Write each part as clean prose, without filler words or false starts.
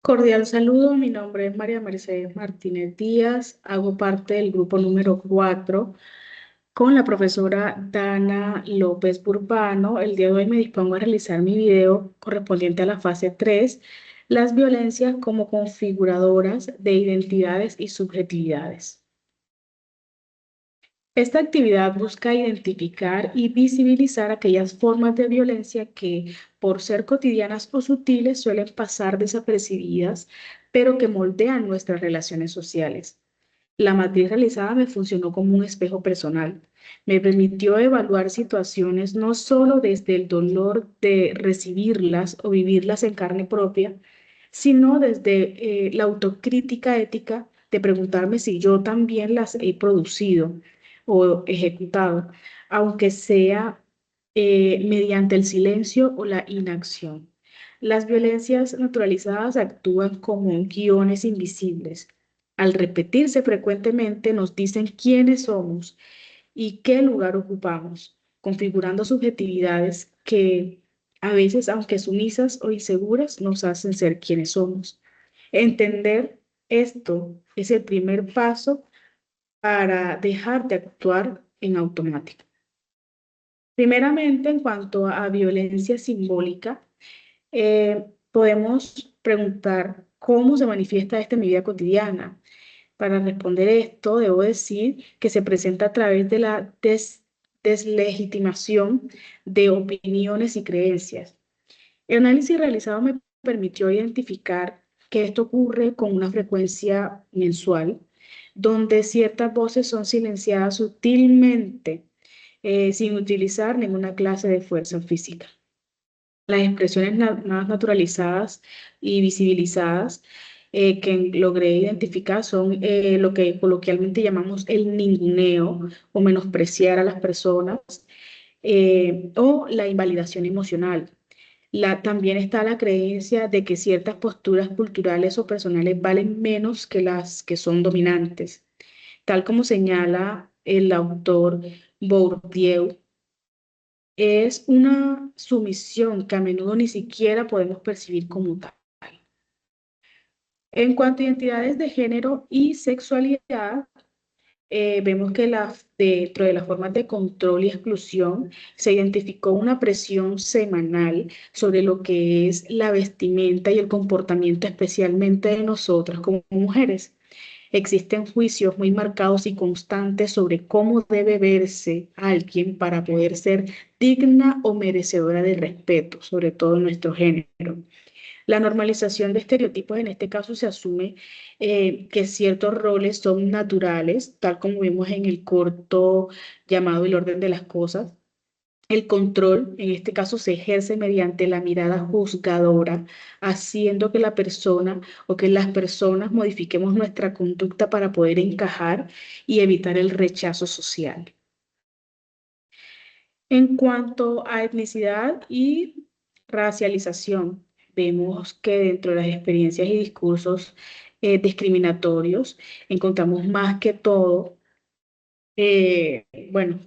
Cordial saludo, mi nombre es María Mercedes Martínez Díaz, hago parte del grupo número 4 con la profesora Dana López Burbano. El día de hoy me dispongo a realizar mi video correspondiente a la fase 3, las violencias como configuradoras de identidades y subjetividades. Esta actividad busca identificar y visibilizar aquellas formas de violencia que, por ser cotidianas o sutiles, suelen pasar desapercibidas, pero que moldean nuestras relaciones sociales. La matriz realizada me funcionó como un espejo personal. Me permitió evaluar situaciones no solo desde el dolor de recibirlas o vivirlas en carne propia, sino desde la autocrítica ética de preguntarme si yo también las he producido o ejecutado, aunque sea mediante el silencio o la inacción. Las violencias naturalizadas actúan como guiones invisibles. Al repetirse frecuentemente nos dicen quiénes somos y qué lugar ocupamos, configurando subjetividades que a veces, aunque sumisas o inseguras, nos hacen ser quienes somos. Entender esto es el primer paso para dejar de actuar en automático. Primeramente, en cuanto a violencia simbólica, podemos preguntar cómo se manifiesta esto en mi vida cotidiana. Para responder esto, debo decir que se presenta a través de la deslegitimación de opiniones y creencias. El análisis realizado me permitió identificar que esto ocurre con una frecuencia mensual, donde ciertas voces son silenciadas sutilmente, sin utilizar ninguna clase de fuerza física. Las expresiones más naturalizadas y visibilizadas que logré identificar son lo que coloquialmente llamamos el ninguneo o menospreciar a las personas o la invalidación emocional. También está la creencia de que ciertas posturas culturales o personales valen menos que las que son dominantes, tal como señala el autor Bourdieu. Es una sumisión que a menudo ni siquiera podemos percibir como tal. En cuanto a identidades de género y sexualidad, vemos que dentro de las formas de control y exclusión se identificó una presión semanal sobre lo que es la vestimenta y el comportamiento, especialmente de nosotras como mujeres. Existen juicios muy marcados y constantes sobre cómo debe verse alguien para poder ser digna o merecedora de respeto, sobre todo en nuestro género. La normalización de estereotipos, en este caso, se asume que ciertos roles son naturales, tal como vimos en el corto llamado El orden de las cosas. El control, en este caso, se ejerce mediante la mirada juzgadora, haciendo que la persona o que las personas modifiquemos nuestra conducta para poder encajar y evitar el rechazo social. En cuanto a etnicidad y racialización, vemos que dentro de las experiencias y discursos discriminatorios encontramos más que todo, bueno,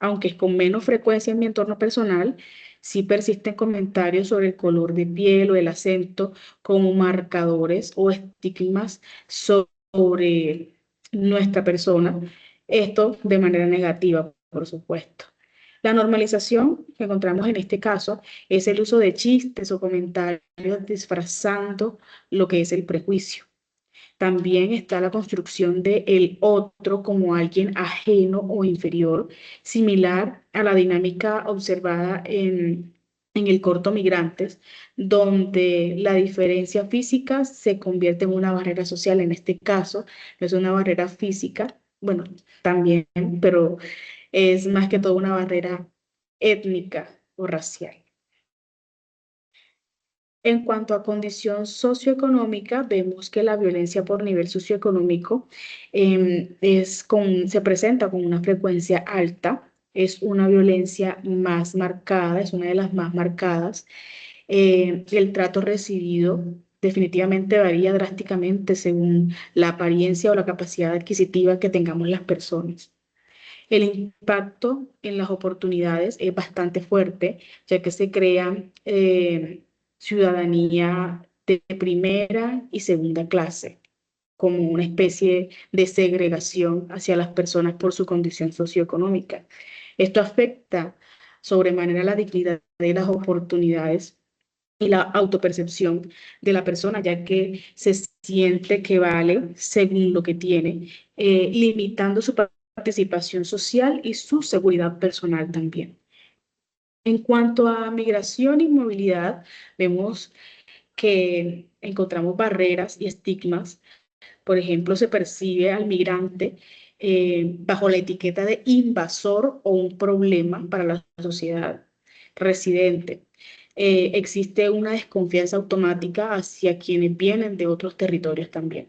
aunque es con menos frecuencia en mi entorno personal, sí persisten comentarios sobre el color de piel o el acento como marcadores o estigmas sobre nuestra persona. Esto de manera negativa, por supuesto. La normalización que encontramos en este caso es el uso de chistes o comentarios disfrazando lo que es el prejuicio. También está la construcción de el otro como alguien ajeno o inferior, similar a la dinámica observada en el corto Migrantes, donde la diferencia física se convierte en una barrera social. En este caso, no es una barrera física, bueno, también, pero es más que todo una barrera étnica o racial. En cuanto a condición socioeconómica, vemos que la violencia por nivel socioeconómico se presenta con una frecuencia alta, es una violencia más marcada, es una de las más marcadas. El trato recibido definitivamente varía drásticamente según la apariencia o la capacidad adquisitiva que tengamos las personas. El impacto en las oportunidades es bastante fuerte, ya que se crea ciudadanía de primera y segunda clase, como una especie de segregación hacia las personas por su condición socioeconómica. Esto afecta sobremanera la dignidad de las oportunidades y la autopercepción de la persona, ya que se siente que vale según lo que tiene, limitando su participación social y su seguridad personal también. En cuanto a migración y movilidad, vemos que encontramos barreras y estigmas. Por ejemplo, se percibe al migrante bajo la etiqueta de invasor o un problema para la sociedad residente. Existe una desconfianza automática hacia quienes vienen de otros territorios también.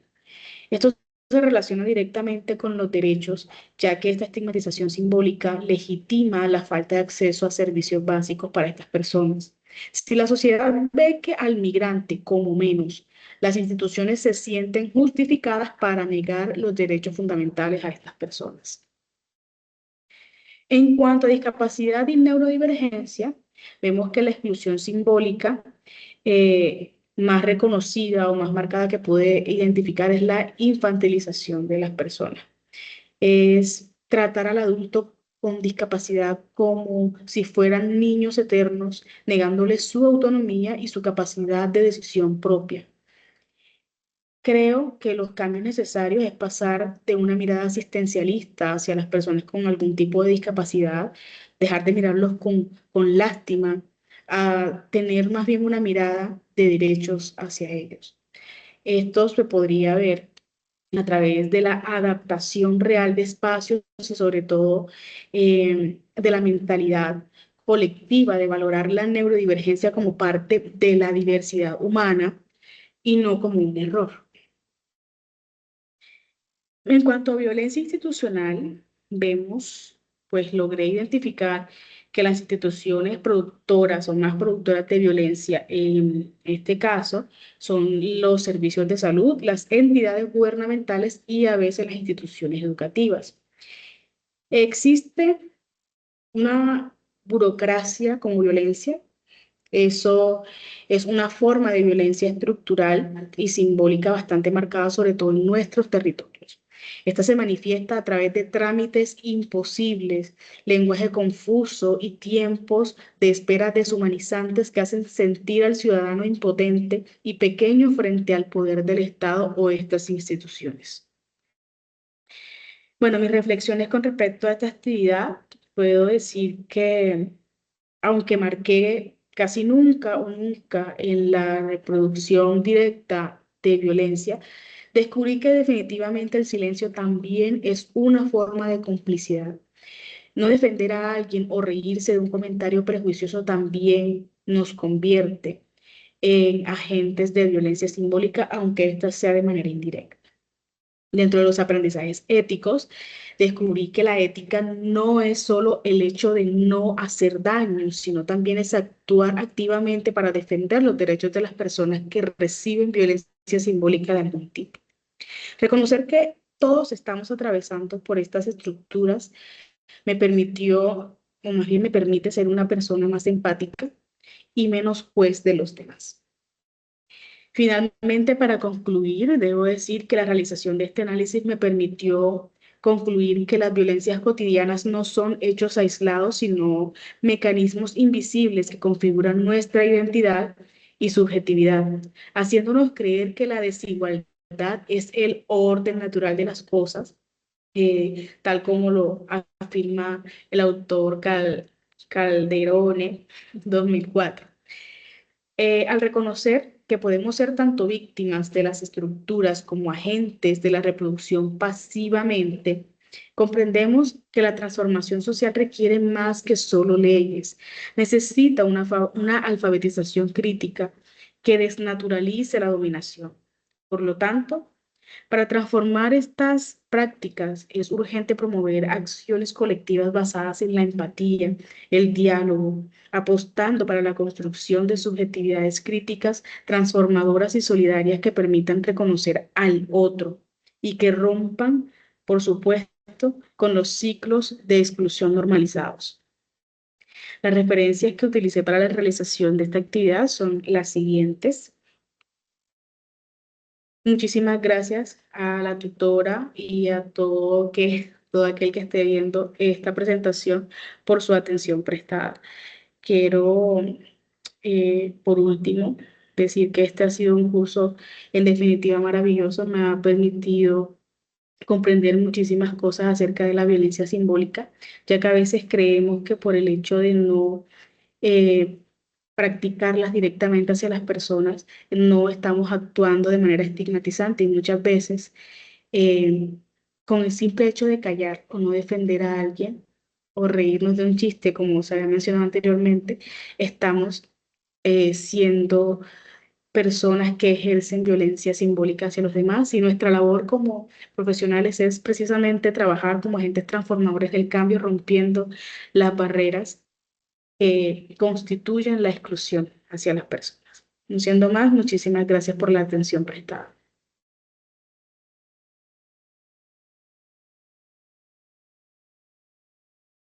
Esto se relaciona directamente con los derechos, ya que esta estigmatización simbólica legitima la falta de acceso a servicios básicos para estas personas. Si la sociedad ve que al migrante como menos, las instituciones se sienten justificadas para negar los derechos fundamentales a estas personas. En cuanto a discapacidad y neurodivergencia, vemos que la exclusión simbólica más reconocida o más marcada que puede identificar es la infantilización de las personas. Es tratar al adulto con discapacidad como si fueran niños eternos, negándoles su autonomía y su capacidad de decisión propia. Creo que los cambios necesarios es pasar de una mirada asistencialista hacia las personas con algún tipo de discapacidad, dejar de mirarlos con lástima, a tener más bien una mirada de derechos hacia ellos. Esto se podría ver a través de la adaptación real de espacios y sobre todo de la mentalidad colectiva de valorar la neurodivergencia como parte de la diversidad humana y no como un error. En cuanto a violencia institucional, vemos, pues logré identificar que las instituciones productoras o más productoras de violencia, en este caso, son los servicios de salud, las entidades gubernamentales y a veces las instituciones educativas. Existe una burocracia como violencia. Eso es una forma de violencia estructural y simbólica bastante marcada, sobre todo en nuestros territorios. Esta se manifiesta a través de trámites imposibles, lenguaje confuso y tiempos de espera deshumanizantes que hacen sentir al ciudadano impotente y pequeño frente al poder del Estado o estas instituciones. Bueno, mis reflexiones con respecto a esta actividad, puedo decir que aunque marqué casi nunca o nunca en la reproducción directa de violencia, descubrí que definitivamente el silencio también es una forma de complicidad. No defender a alguien o reírse de un comentario prejuicioso también nos convierte en agentes de violencia simbólica, aunque esta sea de manera indirecta. Dentro de los aprendizajes éticos, descubrí que la ética no es solo el hecho de no hacer daño, sino también es actuar activamente para defender los derechos de las personas que reciben violencia simbólica de algún tipo. Reconocer que todos estamos atravesando por estas estructuras me permitió, o más bien me permite ser una persona más empática y menos juez de los demás. Finalmente, para concluir, debo decir que la realización de este análisis me permitió concluir que las violencias cotidianas no son hechos aislados, sino mecanismos invisibles que configuran nuestra identidad y subjetividad, haciéndonos creer que la desigualdad es el orden natural de las cosas, tal como lo afirma el autor Calderone 2004. Al reconocer que podemos ser tanto víctimas de las estructuras como agentes de la reproducción pasivamente, comprendemos que la transformación social requiere más que solo leyes. Necesita una alfabetización crítica que desnaturalice la dominación. Por lo tanto, para transformar estas prácticas es urgente promover acciones colectivas basadas en la empatía, el diálogo, apostando para la construcción de subjetividades críticas, transformadoras y solidarias que permitan reconocer al otro y que rompan, por supuesto, con los ciclos de exclusión normalizados. Las referencias que utilicé para la realización de esta actividad son las siguientes. Muchísimas gracias a la tutora y a todo aquel que esté viendo esta presentación por su atención prestada. Quiero, por último, decir que este ha sido un curso en definitiva maravilloso. Me ha permitido comprender muchísimas cosas acerca de la violencia simbólica, ya que a veces creemos que por el hecho de no eh, practicarlas directamente hacia las personas, no estamos actuando de manera estigmatizante y muchas veces eh, con el simple hecho de callar o no defender a alguien o reírnos de un chiste, como se había mencionado anteriormente, estamos siendo personas que ejercen violencia simbólica hacia los demás y nuestra labor como profesionales es precisamente trabajar como agentes transformadores del cambio, rompiendo las barreras que constituyen la exclusión hacia las personas. No siendo más, muchísimas gracias por la atención prestada.